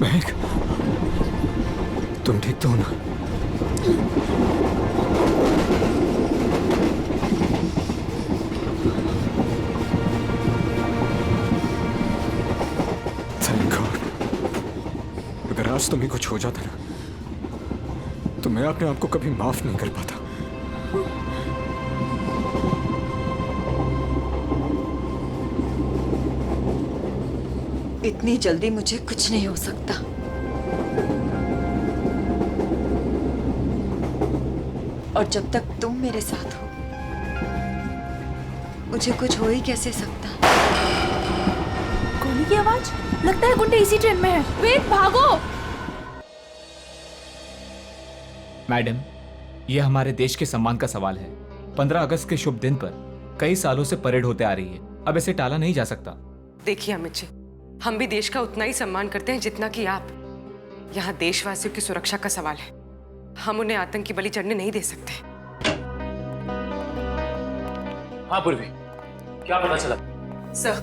महक, तुम ठीक तो हो ना? Thank God. अगर आज तुम्हें कुछ हो जाता ना, तो मैं अपने आप को कभी माफ नहीं कर पाता। इतनी जल्दी मुझे कुछ नहीं हो सकता। और जब तक तुम मेरे साथ हो, मुझे कुछ हो ही कैसे सकता। गोली की आवाज, लगता है गुंडे इसी ट्रेन में है। वेद भागो। मैडम, यह हमारे देश के सम्मान का सवाल है। 15 अगस्त के शुभ दिन पर कई सालों से परेड होते आ रही है, अब इसे टाला नहीं जा सकता। देखिए अमित जी, हम भी देश का उतना ही सम्मान करते हैं जितना कि आप। यहाँ देशवासियों की सुरक्षा का सवाल है, हम उन्हें आतंकी बलि चढ़ने नहीं दे सकते। हाँ पूर्वी, क्या पता चला? सर,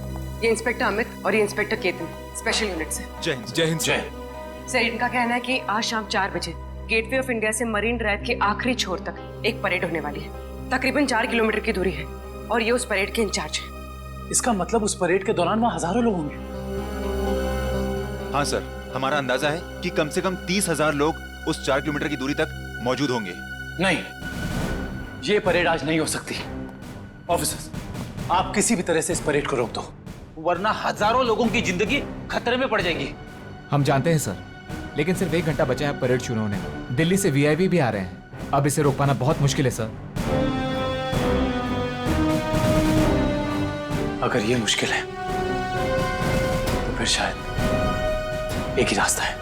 ये इंस्पेक्टर अमित और ये इंस्पेक्टर केतन स्पेशल यूनिट से। जय हिंद। जय हिंद। जय। सर, इनका कहना है कि आज शाम 4 बजे गेटवे ऑफ इंडिया से मरीन ड्राइव के आखिरी छोर तक एक परेड होने वाली है। तकरीबन 4 किलोमीटर की दूरी है और ये उस परेड के इंचार्ज है। इसका मतलब उस परेड के दौरान वहाँ हजारों लोग होंगे। हाँ सर, हमारा अंदाजा है कि कम से कम 30,000 लोग उस 4 किलोमीटर की दूरी तक मौजूद होंगे। नहीं, ये परेड आज नहीं हो सकती। ऑफिसर्स, आप किसी भी तरह से इस परेड को रोक दो, वरना हजारों लोगों की जिंदगी खतरे में पड़ जाएगी। हम जानते हैं सर, लेकिन सिर्फ 1 घंटा बचा है परेड शुरू होने में। दिल्ली से वीआईपी भी आ रहे हैं, अब इसे रोक पाना बहुत मुश्किल है सर। अगर ये मुश्किल है तो फिर शायद एक ही रास्ता है।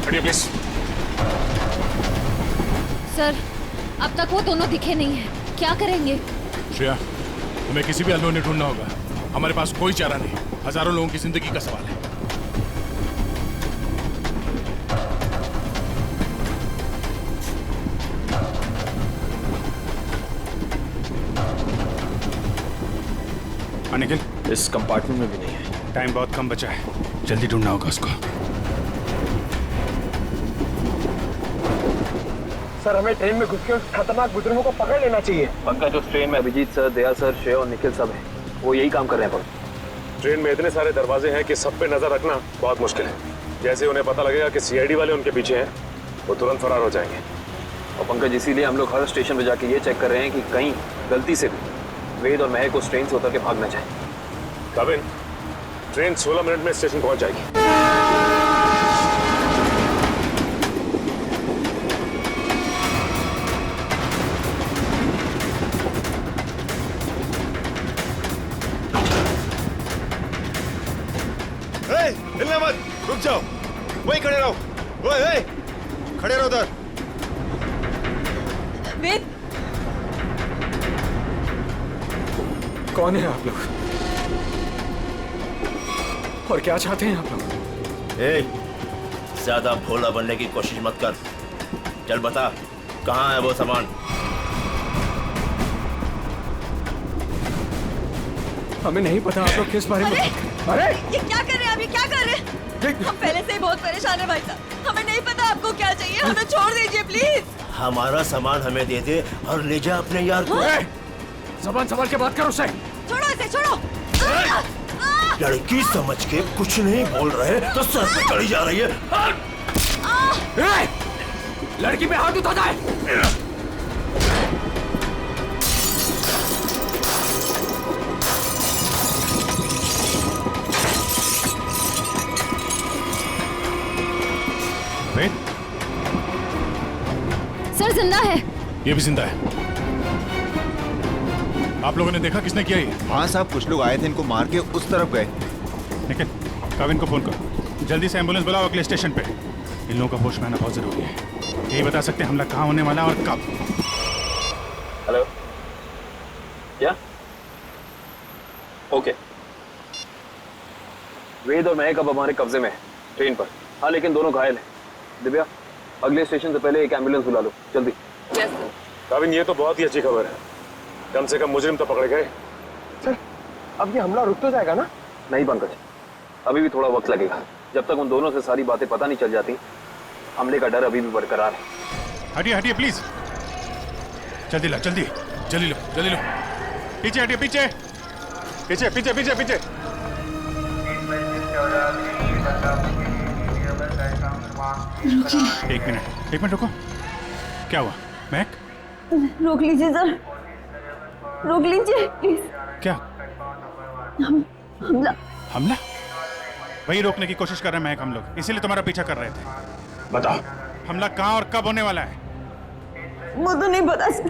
प्लीज। सर, अब तक वो दोनों दिखे नहीं हैं। क्या करेंगे? श्रेया, हमें किसी भी अनहोनी ढूंढना होगा। हमारे पास कोई चारा नहीं, हजारों लोगों की जिंदगी का सवाल है। निखिल, इस कंपार्टमेंट में भी नहीं है। टाइम बहुत कम बचा है, जल्दी ढूंढना होगा उसको। सर, हमें ट्रेन में घुस के उस खतरनाक बुजुर्गों को पकड़ लेना चाहिए। पंकज, उस ट्रेन में अभिजीत सर, दया सर, श्रेया और निखिल सब हैं। वो यही काम कर रहे हैं। ट्रेन में इतने सारे दरवाजे हैं कि सब पे नजर रखना बहुत मुश्किल है। जैसे उन्हें पता लगेगा कि सीआईडी वाले उनके पीछे हैं, वो तुरंत फरार हो जाएंगे। और पंकज, इसीलिए हम लोग हर स्टेशन पे जाके ये चेक कर रहे हैं कि कहीं गलती से भी वेद और महक उस ट्रेन से उतर के भाग ना जाए। कविन, ट्रेन 16 मिनट में स्टेशन पहुंच जाएगी। हिलना मत, रुक जाओ, वहीं खड़े रहो। ओए, खड़े रहो उधर। वेद, कौन है आप लोग और क्या चाहते हैं आप लोग? ज्यादा भोला बनने की कोशिश मत कर। चल बता, कहाँ है वो सामान? हमें नहीं पता आप लोग किस बारे में। अरे ये क्या कर रहे हैं? अभी क्या कर रहे हैं? हम पहले से ही बहुत परेशान है भाई साहब। हमें नहीं पता आपको क्या चाहिए, हमें छोड़ दीजिए प्लीज। हमारा सामान हमें दे दे और ले जा अपने यार को। ज़बान संभाल के बात करो उससे। छोड़ो इसे, छोड़ो। लड़की समझ के कुछ नहीं बोल रहे तो सर पे चढ़ी जा रही है। लड़की पे हाथ उठा जाए। सर, जिंदा है। ये भी जिंदा है। आप लोगों ने देखा किसने किया ये? हाँ साहब, कुछ लोग आए थे, इनको मार के उस तरफ गए। निखिल, कविन को फोन करो, जल्दी से एम्बुलेंस बुलाओ अगले स्टेशन पे। इन लोगों का होश में आना बहुत जरूरी है। यही बता सकते हैं हमला कहाँ होने वाला और कब? हेलो, क्या? ओके, वेद और महक अब हमारे कब्जे में है, ट्रेन पर। हाँ, लेकिन दोनों घायल हैं। दिव्या, अगले स्टेशन से पहले एक एम्बुलेंस बुला लो, जल्दी। Yes sir. काविन, ये तो बहुत ही अच्छी खबर है। कम से कम मुजरिम तो पकड़े गए। सर, अब ये हमला रुक तो जाएगा ना? नहीं पंकज, अभी भी थोड़ा वक्त लगेगा। जब तक उन दोनों से सारी बातें पता नहीं चल जाती, हमले का डर अभी भी बरकरार है। हटिए हटिए प्लीज, जल्दी लो, जल्दी जल्दी लो, जल्दी लो। पीछे हटिए, पीछे पीछे पीछे पीछे पीछे। एक मिनट रुको। क्या हुआ महक? रोक लीजिए सर, रोक लीजिए प्लीज। क्या हमला? हमला? वही रोकने की कोशिश कर रहे हैं महक हम लोग, इसीलिए तुम्हारा पीछा कर रहे थे। बताओ हमला कहाँ और कब होने वाला है? वो तो नहीं पता सर।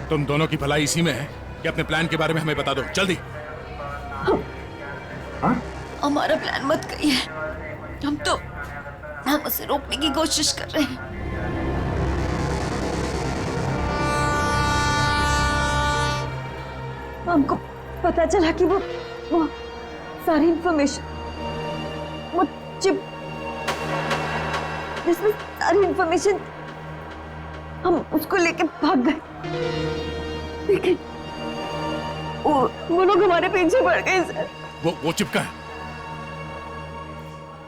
तुम दोनों की भलाई इसी में है कि अपने प्लान के बारे में हमें बता दो, जल्दी। हमारा प्लान मत कहिए, हम उसे रोकने की कोशिश कर रहे हैं। हमको पता चला कि वो सारी इंफॉर्मेशन, वो चिप जिसमें सारी इंफॉर्मेशन, हम उसको लेके भाग गए। लेकिन वो लोग हमारे पीछे पड़ गए सर। वो चिप का है,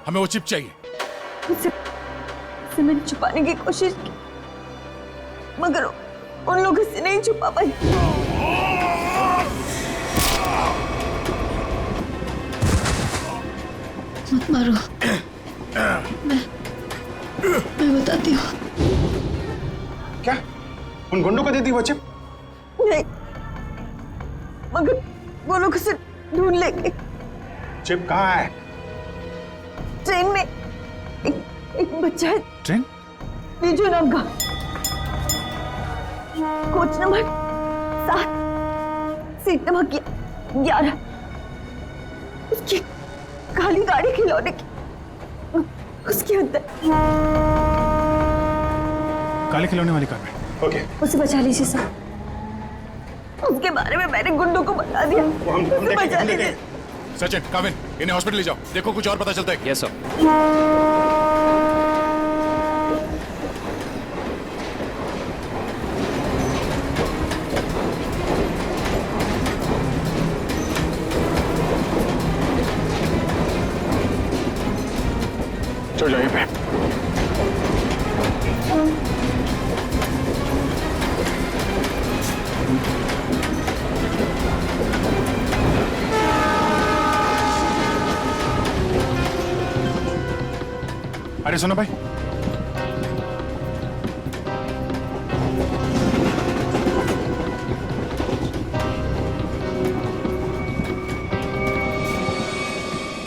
हमें वो चिप चाहिए। उसे मैंने छुपाने की कोशिश की, मगर उन लोगों से नहीं छुपा पाई। मत मारो, मैं बताती हूँ। क्या उन गुंडों को दे दी वो चिप? नहीं, मगर वो लोग उसे ढूंढ लेंगे। चिप कहाँ है? ट्रेन में एक बच्चा है। ट्रेन? बीजू नाम का, कोच नंबर 7, सीट नंबर 11। उसकी काली गाड़ी खिलौने की, उसके अंदर। काले खिलौने वाली कार में? ओके, उसे बचा लीजिए सर। उसके बारे में मैंने गुंडों को बता दिया, उसे बचा लीजिए। सचिन, काविन, इन्हें हॉस्पिटल ले जाओ, देखो कुछ और पता चलता है। Yes sir. चलो जाइए पे। अरे सुनो भाई,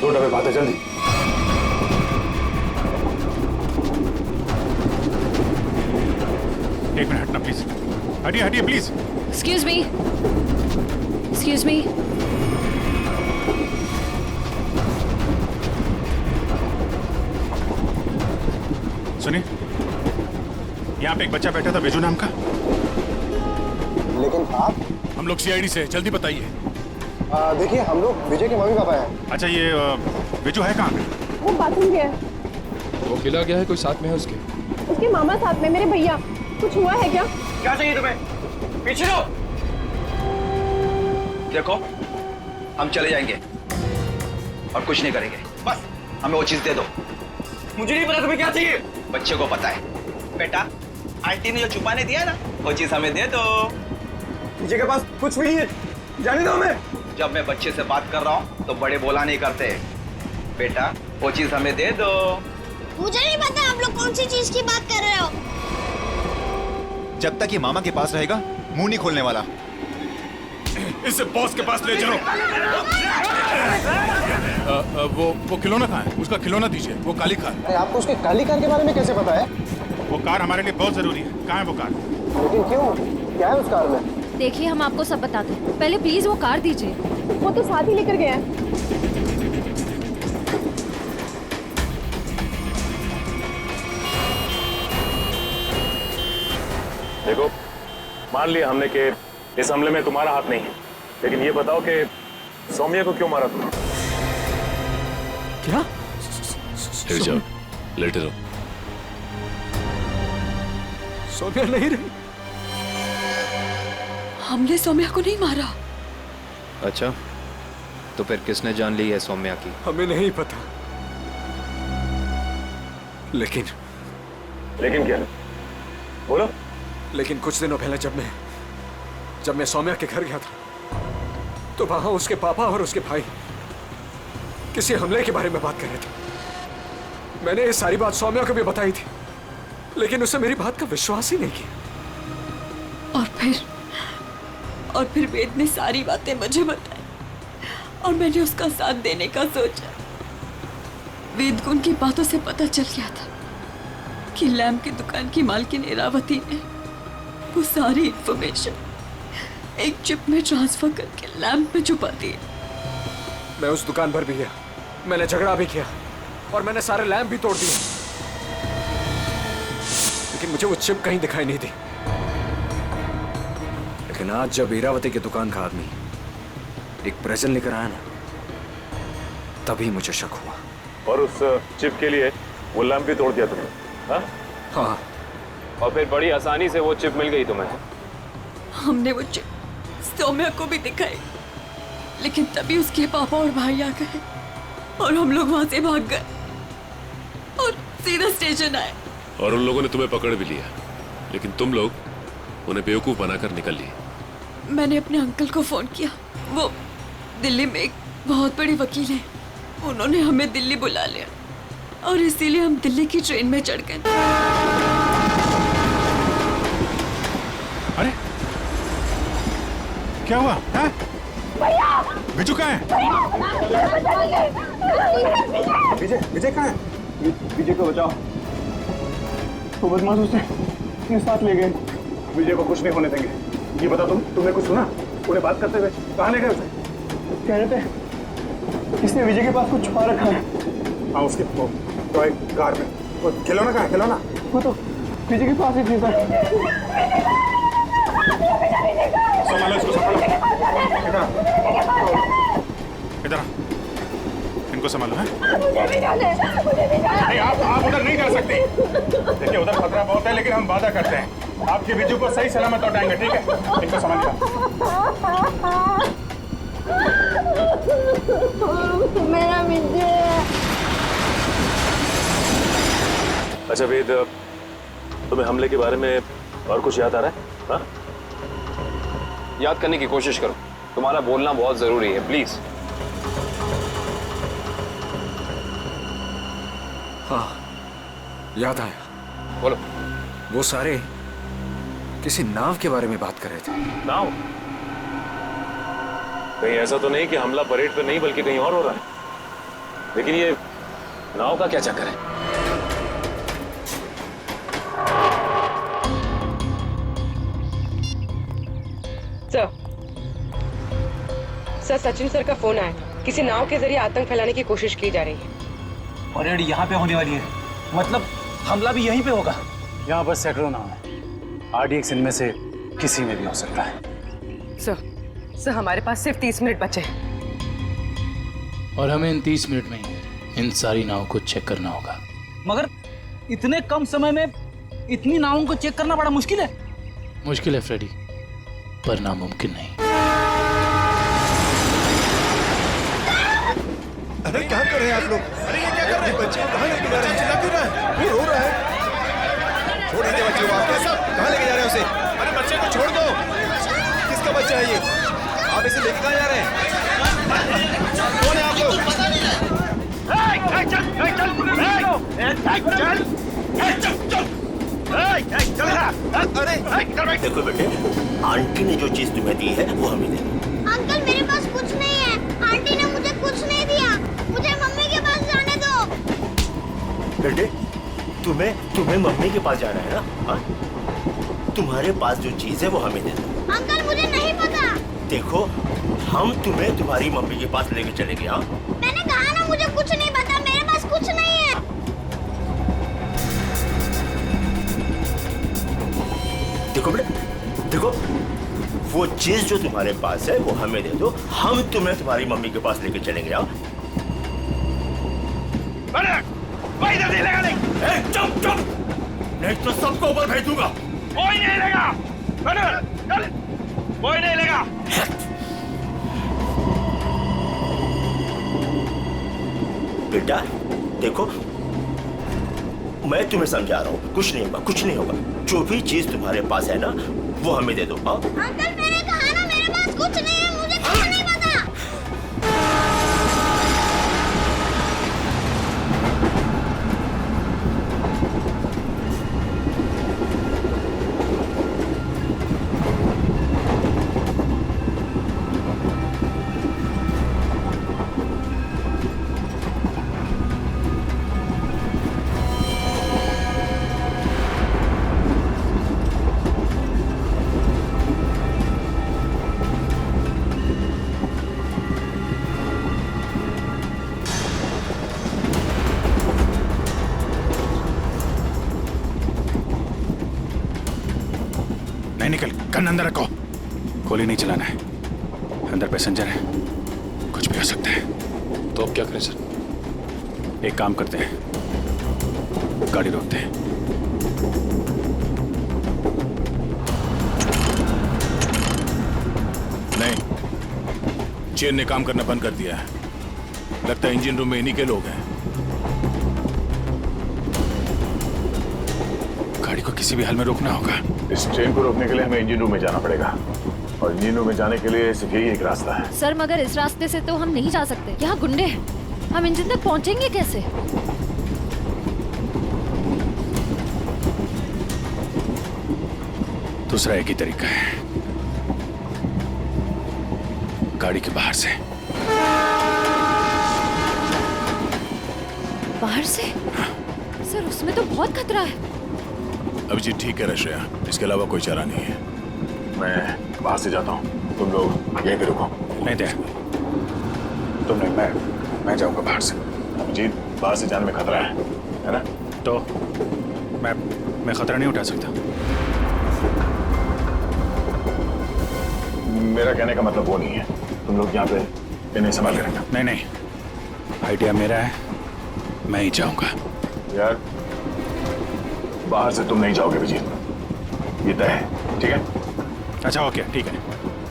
दो डब्बे बातें, जल्दी। एक मिनट हटना प्लीज, हटिए हटिए please. Excuse me, excuse me. सुनिए, यहाँ पे एक बच्चा बैठा था बेजू नाम का। लेकिन आप? हम लोग सीआईडी से, जल्दी बताइए। देखिए, हम लोग विजय के मम्मी पापा हैं। अच्छा, ये बेजू है कहाँ पे? वो बाथरूम गया। वो खिला गया है, कोई साथ में है उसके? उसके मामा साथ में, मेरे भैया। कुछ हुआ है क्या? क्या चाहिए तुम्हें? पीछे लो। देखो, हम चले जाएंगे और कुछ नहीं करेंगे, बस हमें वो चीज दे दो। मुझे नहीं पता तुम्हें क्या चाहिए। बच्चे को पता है। बेटा, आंटी ने जो छुपाने दिया ना, वो चीज हमें दे दो। मुझे के पास कुछ भी नहीं है, जाने दो हमें। जब मैं बच्चे से बात कर रहा हूँ तो बड़े बोला नहीं करते। बेटा, वो चीज हमें दे दो। मुझे नहीं पता आप लोग कौन सी चीज की बात कर रहे हो। जब तक ये मामा के पास रहेगा, मुंह नहीं खोलने वाला। इसे बॉस के पास ले चलो। वो खिलौना कहाँ है? उसका खिलौना दीजिए, वो काली कार। अरे आपको उसके काली कार के बारे में कैसे पता है? वो कार हमारे लिए बहुत जरूरी है। कहाँ है वो कार? लेकिन क्यों? क्या है उस कार में? देखिए, हम आपको सब बताते हैं, पहले प्लीज वो कार दीजिए। वो तो साथ ही लेकर गया है। देखो, मान लिया हमने कि इस हमले में तुम्हारा हाथ नहीं है, लेकिन ये बताओ कि सौम्या को क्यों मारा तुमने? क्या? लेट जाओ, लेटे रहो। सौम्या नहीं रही। हमने सौम्या को नहीं मारा। अच्छा, तो फिर किसने जान ली है सौम्या की? हमें नहीं पता, लेकिन क्या? बोलो। लेकिन कुछ दिनों पहले जब मैं सौम्या के घर गया था, तो वहां उसके पापा और उसके भाई किसी हमले के बारे में बात कर रहे थे। मैंने ये सारी बात सौम्या को भी बताई थी, लेकिन उसने मेरी बात का विश्वास ही नहीं किया। और फिर वेद ने सारी बातें मुझे बताई और मैंने उसका साथ देने का सोचा। वेद को उनकी बातों से पता चल गया था कि लैम्प की दुकान की मालकिन इरावती ने वो सारी इंफॉर्मेशन एक चिप में ट्रांसफर करके लैम्प में छुपा दी। मैं उस दुकान पर भी गया, मैंने झगड़ा भी किया और मैंने सारे लैम्प भी तोड़ दिए, लेकिन मुझे वो चिप कहीं दिखाई नहीं दी। लेकिन आज जब इरावती की दुकान का आदमी एक प्रेजेंट लेकर आया ना, तभी मुझे शक हुआ। और उस चिप के लिए वो लैम्प भी तोड़ दिया तुमने? हाँ। और फिर बड़ी आसानी से वो चिप मिल गई तुम्हें? हमने वो चिप सौम्या को भी दिखाई, लेकिन तभी उसके पापा और भाई आ गए और हम लोग वहां से भाग गए और सीधा स्टेशन आए। और उन लोगों ने तुम्हें पकड़ भी लिया, लेकिन तुम लोग उन्हें बेवकूफ बनाकर निकल लिए। मैंने अपने अंकल को फोन किया, वो दिल्ली में एक बहुत बड़ी वकील है, उन्होंने हमें दिल्ली बुला लिया और इसीलिए हम दिल्ली की ट्रेन में चढ़ गए। अरे क्या हुआ? बिजू कहाँ है? विजय कहाँ है? विजय को बचाओ, तो बदमाश उसे अपने साथ ले गए। विजय को कुछ नहीं होने देंगे। ये बता, तुमने कुछ सुना? उन्हें बात करते हुए कहाँ ले गए उसे? कह रहे थे इसने विजय के पास कुछ छुपा रखा है। हाँ, उसके तो एक कार में। वो खिलौना कहाँ है? खिलौना वो तो विजय के पास ही थी सर। संभालो इसको, संभालो। इधर इनको संभालो है। नहीं, आप उधर नहीं जा सकते। देखिए, उधर खतरा बहुत है, लेकिन हम वादा करते हैं आपके बिजू को सही सलामत लौटाएंगे, ठीक है? इनको संभालिए। मेरा विजय। अच्छा वेद, तुम्हें हमले के बारे में और कुछ याद आ रहा है? हाँ? याद करने की कोशिश करो, तुम्हारा बोलना बहुत जरूरी है, प्लीज। हाँ, याद आया। बोलो। वो सारे किसी नाव के बारे में बात कर रहे थे। नाव? कहीं ऐसा तो नहीं कि हमला परेड पर नहीं बल्कि कहीं और हो रहा है? लेकिन ये नाव का क्या चक्कर है? सर, सचिन सर का फोन आया, किसी नाव के जरिए आतंक फैलाने की कोशिश की जा रही है। परेड यहाँ पे होने वाली है, मतलब हमला भी यहीं पे होगा। यहाँ बस सैकड़ों नाव है, RDX इनमें से किसी में भी हो सकता है। सर हमारे पास सिर्फ 30 मिनट बचे हैं और हमें इन 30 मिनट में इन सारी नावों को चेक करना होगा। मगर इतने कम समय में इतनी नावों को चेक करना बड़ा मुश्किल है। मुश्किल है फ्रेडी, पर नामुमकिन नहीं। अरे क्या कर रहे हैं आप लोग? अरे ये क्या कर रहे हैं? बच्चे कहाँ लेके जा रहे हैं? चिल्ला क्यों रहा है? वो रो रहा है। छोड़ दीजिए बच्चे को, आप कहाँ लेके जा रहे हैं उसे? अरे बच्चे को छोड़ दो। किसका बच्चा है ये? आप इसे लेके कहाँ जा रहे हैं? कौन है आप लोग? देखो बेटे, आंटी ने जो चीज तुम्हें दी है वो हमें दे दो। अंकल मेरे पास कुछ नहीं है, आंटी ने मुझे कुछ नहीं दिया, मुझे मम्मी के पास जाने दो। बेटे, तुम्हें मम्मी के पास जाना है ना? हाँ? तुम्हारे पास जो चीज है वो हमें दे दो। अंकल मुझे नहीं पता। देखो, हम तुम्हें तुम्हारी मम्मी के पास लेके चलेंगे। हाँ? मैंने कहा ना मुझे कुछ नहीं पता, मेरे पास कुछ नहीं है। देखो देखो बेटा, देखो वो चीज जो तुम्हारे पास है वो हमें दे दो, हम तुम्हें तुम्हारी मम्मी के पास लेके चलेंगे। आओ। चुप चुप, नहीं तो सबको ऊपर भेज दूंगा। कोई नहीं लेगा, कोई नहीं लेगा। बेटा देखो, मैं तुम्हें समझा रहा हूँ, कुछ नहीं होगा, कुछ नहीं होगा। जो भी चीज तुम्हारे पास है ना वो हमें दे दो। अंकल मैंने कहा ना मेरे पास कुछ नहीं है, मुझे कुछ नहीं पता। निकल, गन अंदर रखो। गोली नहीं चलाना है, अंदर पैसेंजर है, कुछ भी हो सकता है। तो अब क्या करें सर? एक काम करते हैं, गाड़ी रोकते हैं। नहीं, चेन ने काम करना बंद कर दिया है। लगता है इंजन रूम में इन्हीं के लोग हैं। गाड़ी को किसी भी हाल में रोकना होगा। इस ट्रेन को रोकने के लिए हमें इंजन रूम में जाना पड़ेगा, और इंजन रूम में जाने के लिए सिर्फ यही एक रास्ता है। सर मगर इस रास्ते से तो हम नहीं जा सकते, यहाँ गुंडे हैं, हम इंजन तक पहुँचेंगे कैसे? दूसरा एक ही तरीका है, गाड़ी के बाहर से। बाहर से? सर उसमें तो बहुत खतरा है। अभिजीत ठीक है रश्या, इसके अलावा कोई चारा नहीं है। मैं बाहर से जाता हूँ, तुम लोग यहीं पे रुको। नहीं दे, तुम नहीं, मैं जाऊंगा बाहर से। अभिजीत, बाहर से जाने में खतरा है ना? तो मैं खतरा नहीं उठा सकता। मेरा कहने का मतलब वो नहीं है, तुम लोग यहाँ पे इन्हें संभाल के रखना। नहीं, आइडिया मेरा है, मैं ही जाऊंगा। यार बाहर से तुम नहीं जाओगे विजय, ये तय है, ठीक है? अच्छा ओके, ठीक है।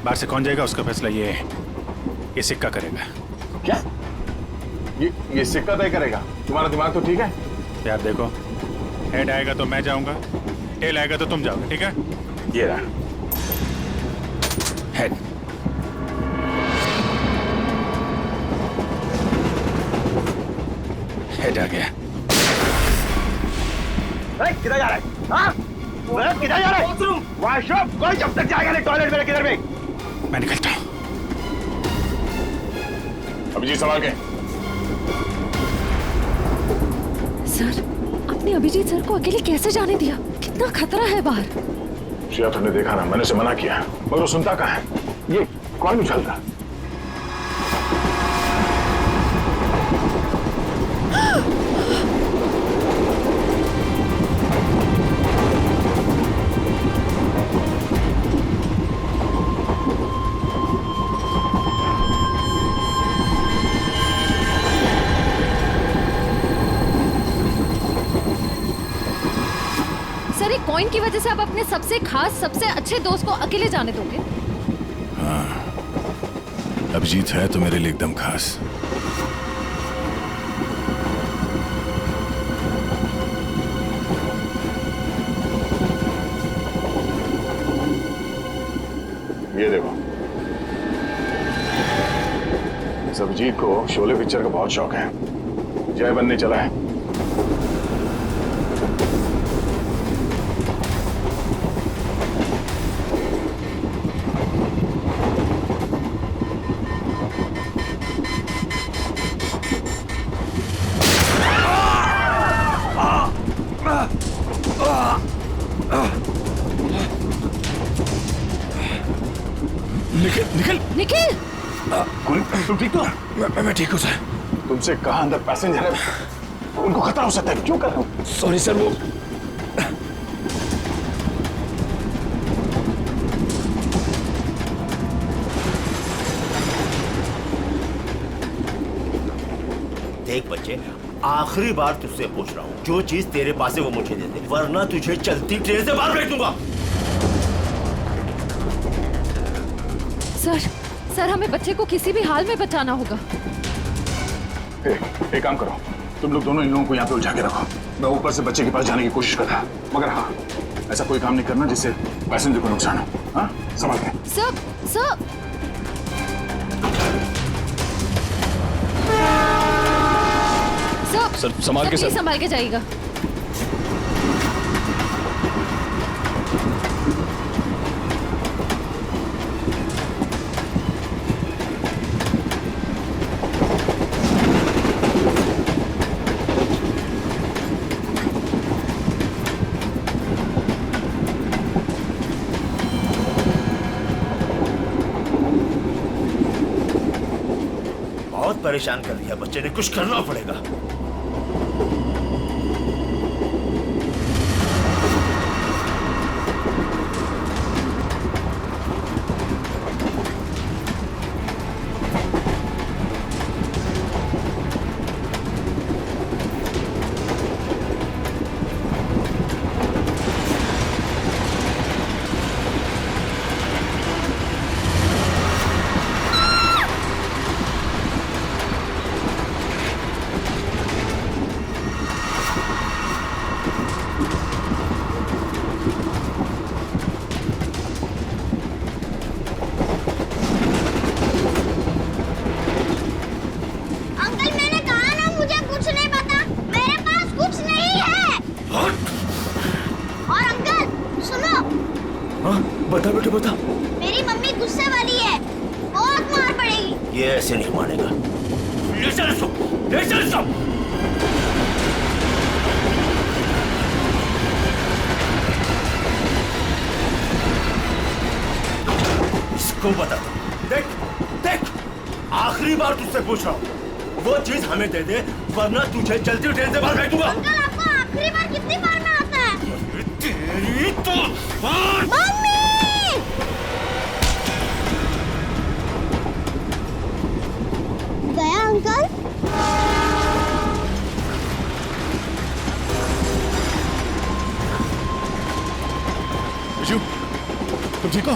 बाहर से कौन जाएगा उसका फैसला ये सिक्का करेगा। क्या? ये सिक्का तय करेगा? तुम्हारा दिमाग तो ठीक है? यार देखो, हेड आएगा तो मैं जाऊंगा, टेल आएगा तो तुम जाओगे, ठीक है? ये रहा हेड। हेड आ गया। किधर जा रहा है? हाँ? किधर जा रहा है? वॉशरूम। कोई जब तक जाएगा नहीं टॉयलेट में, किधर भी? मैं निकलता हूँ। अभिजीत संभाल के। सर, आपने अभिजीत सर को अकेले कैसे जाने दिया? कितना खतरा है बाहर। श्रेया, तुमने देखा ना, मैंने उसे मना किया, मगर वो सुनता कहाँ है? ये कौन उछलता? कॉइन की वजह से आप अपने सबसे खास, सबसे अच्छे दोस्त को अकेले जाने दोगे? हाँ, अभिजीत है तो मेरे लिए एकदम खास। ये देखो, इस अभिजीत को शोले पिक्चर का बहुत शौक है, जय बनने चला है। निखिल! तुम ठीक तो? मैं ठीक हूँ सर। तुमसे कहा अंदर पैसेंजर है, उनको खतरा हो सकता है, क्यों कर रहे हो? सॉरी सर, वो देख बच्चे, आखिरी बार तुझसे पूछ रहा हूँ, जो चीज तेरे पास है वो मुझे दे दे, वरना तुझे चलती ट्रेन से बाहर फेंक दूंगा। सर हमें बच्चे को किसी भी हाल में बचाना होगा। एक काम करो, तुम लोग दोनों इन लोगों को यहाँ पे उलझा के रखो, मैं ऊपर से बच्चे के पास जाने की कोशिश करता, मगर हाँ ऐसा कोई काम नहीं करना जिससे पैसेंजर को नुकसान हो। हाँ, संभाल के। सर संभाल के, सर संभाल के जाइएगा। बहुत परेशान कर दिया बच्चे ने, कुछ करना पड़ेगा। बता बेटे बता। मेरी मम्मी गुस्से वाली है, बहुत मार पड़ेगी। ये ऐसे नहीं मानेगा। ले चल इसको, ले चल इसको। इसको बता दो। देख देख, आखिरी बार तुझसे पूछ रहा हूँ, वो चीज हमें दे दे, वरना तुझे चलती ट्रेन से बाहर फेंक दूंगा। अंकल आपको आखिरी बार कितनी बार में आता है? तेरी तो मम्मी! गया अंकल? विशु, तुम ठीक हो?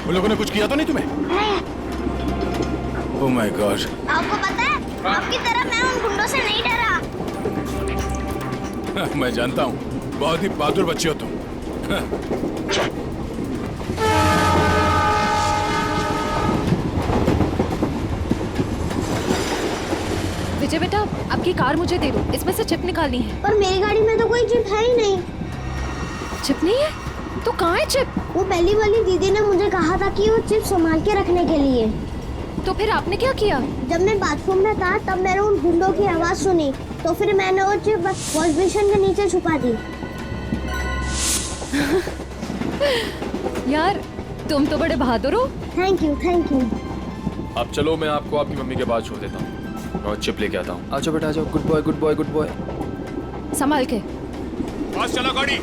उन लोगों ने कुछ किया तो नहीं तुम्हें? नहीं। Oh my God. आपको पता है, आपकी तरह मैं उन गुंडों से नहीं डरा। मैं जानता हूँ, बहुत ही बहादुर बच्चे हो तुम। विजय बेटा, आपकी कार मुझे दे दो, इसमें से चिप निकालनी है। पर मेरी गाड़ी में तो कोई चिप है ही नहीं। चिप नहीं है? तो कहाँ है चिप? वो पहली वाली दीदी ने मुझे कहा था कि वो चिप संभाल के रखने के लिए। तो फिर आपने क्या किया? जब मैं बाथरूम में था तब मैंने उन गुंडों की आवाज सुनी, तो फिर मैंने वो चिप वॉश बेसिन के नीचे छुपा दी। यार, तुम तो बड़े बहादुर हो। Thank you, thank you. अब चलो, मैं आपको आपकी मम्मी के पास छोड़ देता हूँ और चिप लेके आता हूँ। आ जाओ बेटा, आ जाओ। Good boy, good boy, good boy. संभाल के। पास चला गाड़ी।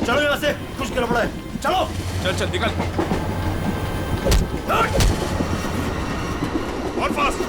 चलो यहाँ से, कुछ गड़बड़ है। चलो चल चल निकल। और फास्ट।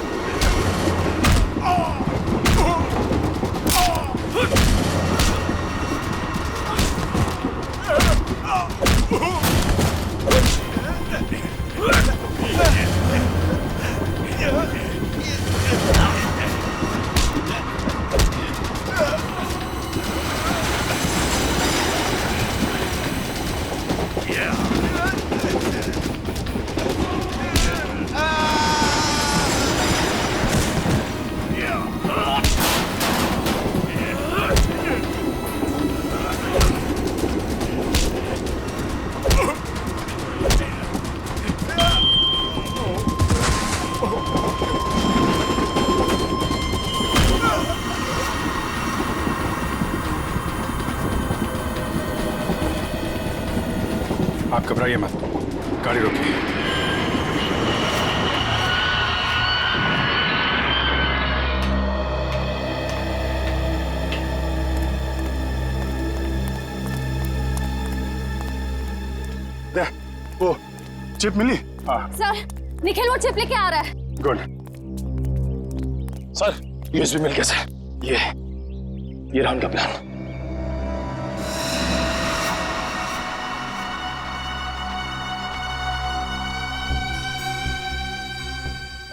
आप घबराइए मत, गाड़ी रोकिए। है। वो चिप मिली? हाँ सर, निखिल वो चिप लेके आ रहा है। गुड। सर यूएसबी मिल कैसे? ये रहा उनका प्लान।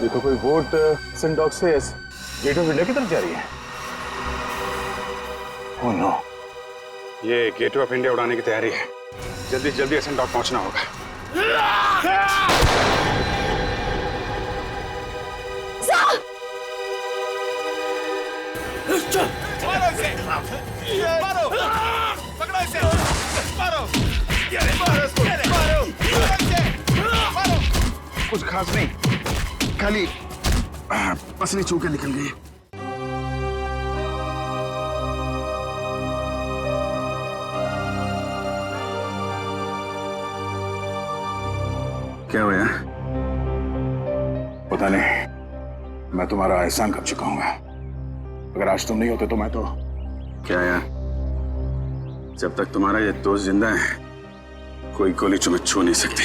ये तो कोई बोट सिंडॉक से गेट ऑफ इंडिया की तरफ जा रही है। ओह नो, ये गेट ऑफ इंडिया उड़ाने की तैयारी है। जल्दी से जल्दी सिंडॉक पहुंचना होगा। मारो इसे! मारो! पकड़ो इसे! मारो! मारो इसको! मारो! मारो! कुछ खास नहीं, खाली पसली चूके निकल गई। क्या हुआ? पता नहीं, मैं तुम्हारा एहसान कर चुका हूँ। अगर आज तुम नहीं होते तो मैं तो क्या यार, जब तक तुम्हारा ये दोस्त जिंदा है कोई गोली तुम्हें छू नहीं सकती।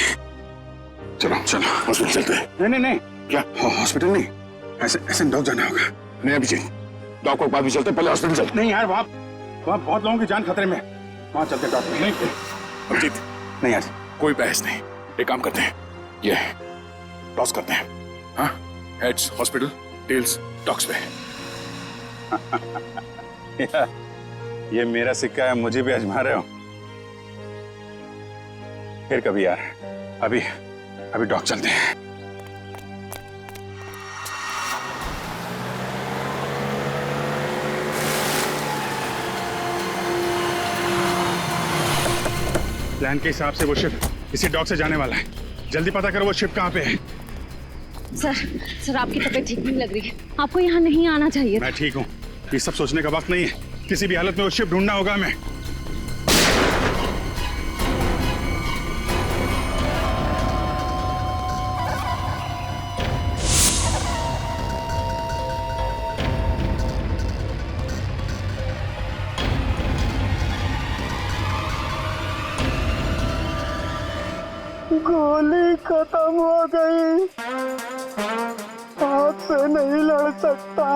चलो चलो हॉस्पिटल चलते हैं। नहीं नहीं नहीं, क्या हॉस्पिटल नहीं, ऐसे डॉक जाना होगा। नहीं अभिजीत, डॉक को बाद भी चलते, पहले हॉस्पिटल चलते। नहीं यार, वहाँ बहुत लोगों की जान खतरे में, वहाँ चलते डॉक्टर। नहीं अभिजीत, नहीं यार कोई बहस नहीं, एक काम करते हैं, ये टॉस करते हैं। हाँ, हेड्स हॉस्पिटल, टेल्स डॉक्स पे। ये मेरा सिक्का है, मुझे भी आजमा रहे हो? फिर कभी यार, अभी डॉक चलते हैं। प्लान के हिसाब से वो शिप इसी डॉक से जाने वाला है। जल्दी पता करो वो शिप कहाँ पे है। सर आपकी तबीयत ठीक नहीं लग रही है, आपको यहाँ नहीं आना चाहिए। मैं ठीक हूँ, ये सब सोचने का वक्त नहीं है। किसी भी हालत में वो शिप ढूंढना होगा हमें। गोली खत्म हो गई, हाथ से नहीं लड़ सकता।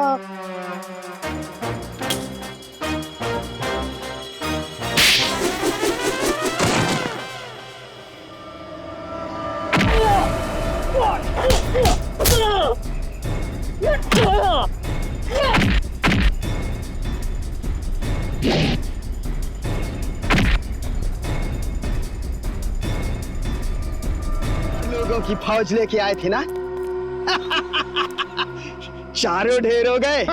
लोगों की फौज लेके आए थे ना, चारों ढेर हो गए।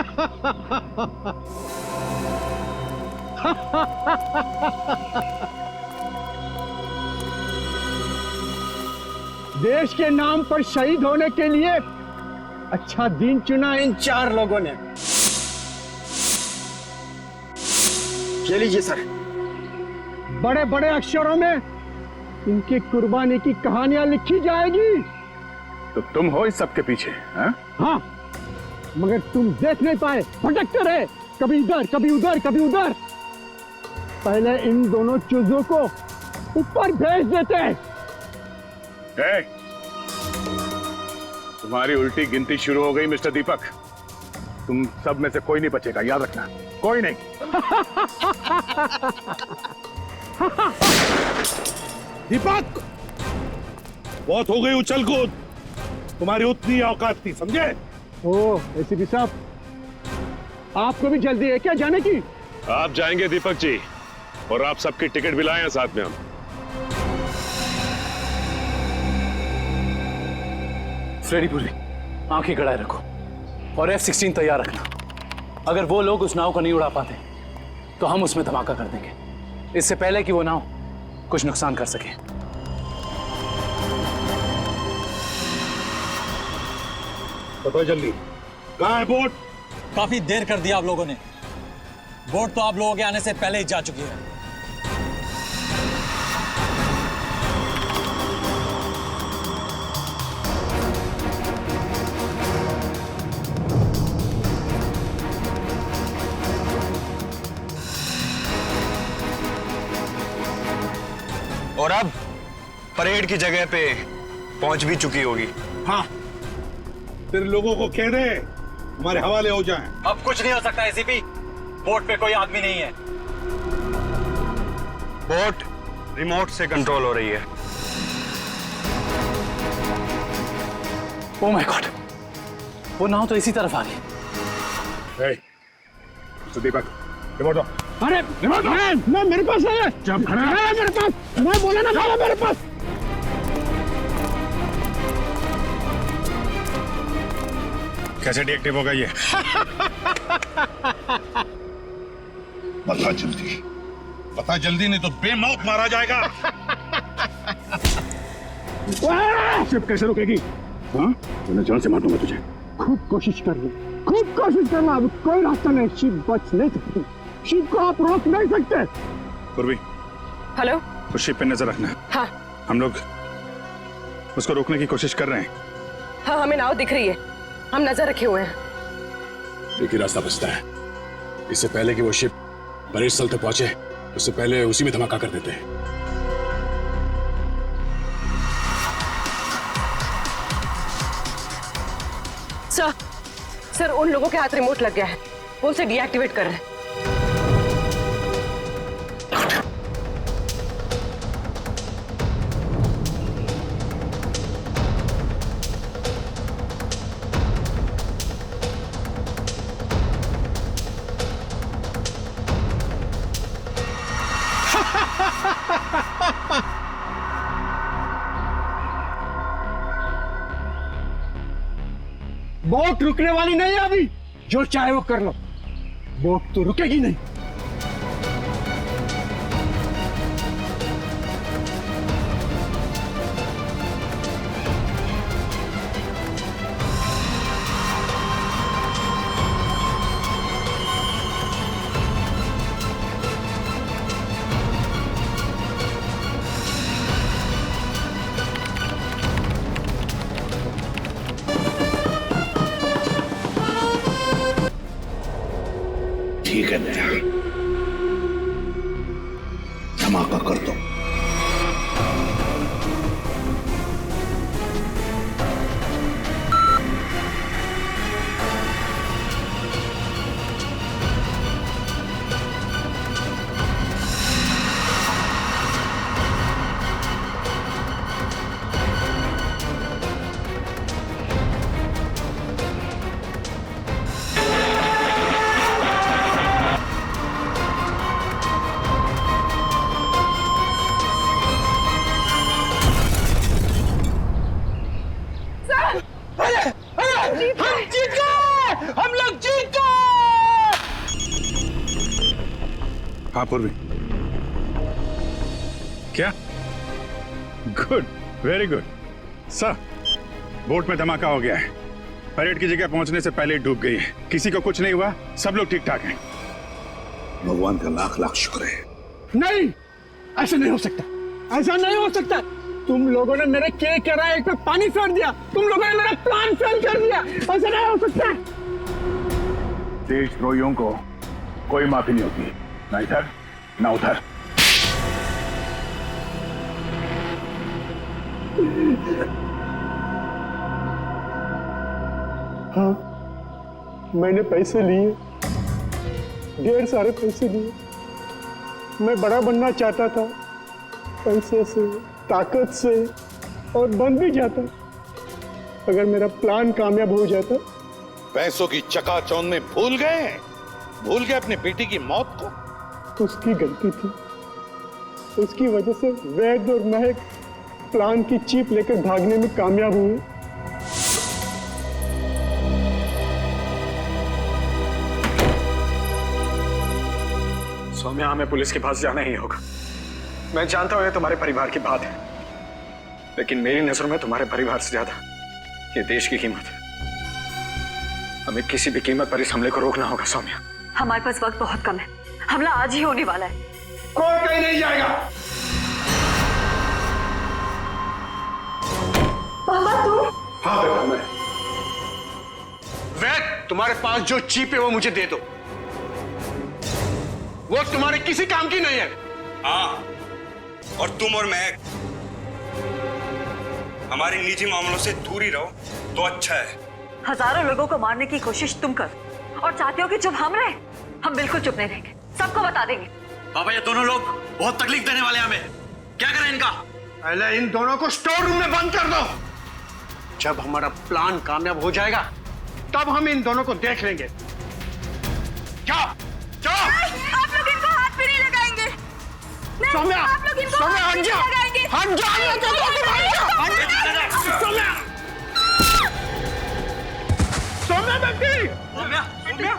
देश के नाम पर शहीद होने के लिए अच्छा दिन चुना इन 4 लोगों ने। ये लीजिए सर। बड़े बड़े अक्षरों में इनकी कुर्बानी की कहानियां लिखी जाएगी। तो तुम हो इस सब के पीछे? हाँ, मगर तुम देख नहीं पाए, भटकते रहे, कभी इधर कभी उधर कभी उधर। पहले इन दोनों चूजों को ऊपर भेज देते। तुम्हारी उल्टी गिनती शुरू हो गई मिस्टर दीपक। तुम सब में से कोई नहीं बचेगा, याद रखना, कोई नहीं। दीपक, बहुत हो गई उछल कूद, तुम्हारी उतनी औकात थी, समझे? ओह एसीपी साहब, आपको भी जल्दी है क्या जाने की? आप जाएंगे दीपक जी, और आप सबकी टिकट भी लाए हैं साथ में हम। फ्रेडीपुरी, आंखें गड़ाए रखो और F-16 तैयार रखना। अगर वो लोग उस नाव को नहीं उड़ा पाते तो हम उसमें धमाका कर देंगे, इससे पहले कि वो नाव कुछ नुकसान कर सके। बताओ जल्दी, कहाँ है बोट? काफी देर कर दिया आप लोगों ने, बोट तो आप लोगों के आने से पहले ही जा चुकी है। और अब परेड की जगह पे पहुंच भी चुकी होगी। हाँ, तेरे लोगों को कह दे हमारे हवाले हो जाएं। अब कुछ नहीं हो सकता एसीपी, बोट पे कोई आदमी नहीं है। बोट रिमोट से कंट्रोल हो रही है। ओह माय गॉड, वो नाव तो इसी तरफ आ गई। दीपक, रिमोट दो। अरे रिमोट मैं मेरे पास है। जब खड़ा है मेरे पास, मैं बोला ना था मेरे पास। कैसे डीएक्टिव होगा ये? बता जल्दी नहीं तो बेमौत मारा जाएगा। शिप कैसे रुकेगी? हाँ, मैं जान से मार दूंगा तुझे। खूब कोशिश कर ले, खूब कोशिश करना। अब कोई रास्ता नहीं, शिप बच नहीं सकती। शिप को आप रोक नहीं सकते। पूर्वी, हेलो। उस शिप पे नजर रखना। हाँ हम लोग उसको रोकने की कोशिश कर रहे हैं। हाँ, हमें नाव दिख रही है, हम नजर रखे हुए हैं। एक ही रास्ता बचता है, इससे पहले कि वो शिप परेड स्थल तक पहुंचे उससे पहले उसी में धमाका कर देते हैं। सर, उन लोगों के हाथ रिमोट लग गया है, वो उसे डीएक्टिवेट कर रहे हैं। बोट रुकने वाली नहीं है अभी, जो चाहे वो कर लो, बोट तो रुकेगी नहीं। ठीक है नया, धमाका कर दो। हाँ पूर्वी, क्या? Good, very good sir. Boat में धमाका हो गया है, परेड की जगह पहुंचने से पहले डूब गई है। किसी को कुछ नहीं हुआ, सब लोग ठीक ठाक हैं। भगवान का लाख लाख शुक्र है। नहीं, ऐसा नहीं हो सकता, ऐसा नहीं हो सकता। तुम लोगों ने मेरे के किराए पे पानी फेर दिया, तुम लोगों ने मेरा प्लान फेल कर दिया। ऐसा नहीं हो सकता। देशद्रोहियों को कोई माफी नहीं होती, ना इधर ना उधर। हाँ, मैंने पैसे लिए, ढेर सारे पैसे लिए। मैं बड़ा बनना चाहता था, पैसे से, ताकत से, और बन भी जाता अगर मेरा प्लान कामयाब हो जाता। पैसों की चकाचौंध में भूल गए अपने बेटी की मौत को। उसकी गलती थी, उसकी वजह से वैद और महक प्लान की चीप लेकर भागने में कामयाब हुए। सौम्या, हमें पुलिस के पास जाना ही होगा। मैं जानता हूं ये तुम्हारे परिवार की बात है, लेकिन मेरी नजरों में तुम्हारे परिवार से ज्यादा ये देश की कीमत है। हमें किसी भी कीमत पर इस हमले को रोकना होगा सौम्या। हमारे पास वक्त बहुत कम है, हमला आज ही होने वाला है। कोई कहीं नहीं जाएगा। पापा तुम? हाँ बेटा, मैं। वैद, तुम्हारे पास जो चीप है वो मुझे दे दो, वो तुम्हारे किसी काम की नहीं है। हाँ, और तुम और मैं हमारे निजी मामलों से दूर ही रहो तो अच्छा है। हजारों लोगों को मारने की कोशिश तुम करो और चाहते हो कि चुप हम रहे? हम बिल्कुल चुप नहीं रहेंगे, सबको बता देंगे। पापा ये दोनों लोग बहुत तकलीफ देने वाले हमें, क्या करें इनका? पहले इन दोनों को स्टोर रूम में बंद कर दो। जब हमारा प्लान कामयाब हो जाएगा तब हम इन दोनों को देख लेंगे। जाओ जाओ। आप लोग इनको हाथ भी नहीं लगाएंगे। सौम्या, आप लोग इनको सौम्या, हाथ भी हट जा। नहीं लगाएंगे। हट जा, मैं तो तुम हट जा। सौम्या, सौम्या बेटी,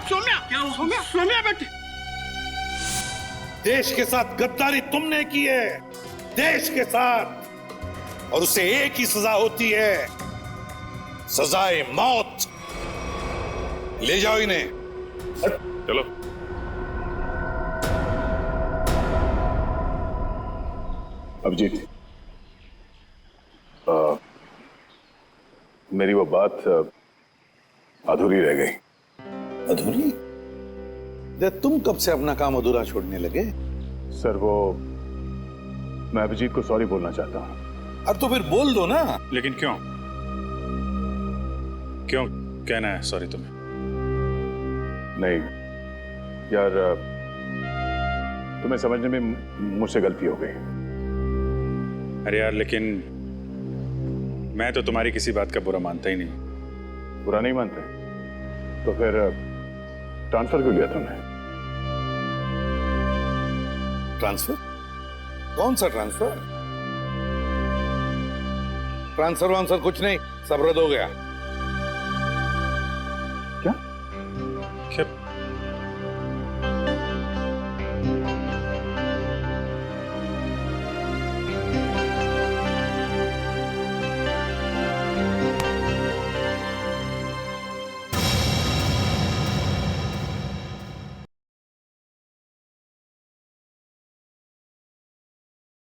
सौम्या, सौम्या, सौम्या बेटी। देश के साथ गद्दारी तुमने की है, देश के साथ, और उसे एक ही सजा होती है, सजाए मौत। ले जाओ इन्हें। चलो। अभिजीत, मेरी वो बात अधूरी रह गई। अधूरी? तुम कब से अपना काम अधूरा छोड़ने लगे? सर वो मैं अभिजीत को सॉरी बोलना चाहता हूँ। अब तो फिर बोल दो ना। लेकिन क्यों क्यों कहना है सॉरी तुम्हें? नहीं यार, तुम्हें समझने में मुझसे गलती हो गई। अरे यार, लेकिन मैं तो तुम्हारी किसी बात का बुरा मानता ही नहीं। बुरा नहीं मानते तो फिर ट्रांसफर क्यों लिया तुमने? ट्रांसफर? कौन सा ट्रांसफर? ट्रांसफर वांसफर कुछ नहीं, सब रद्द हो गया। क्या? क्या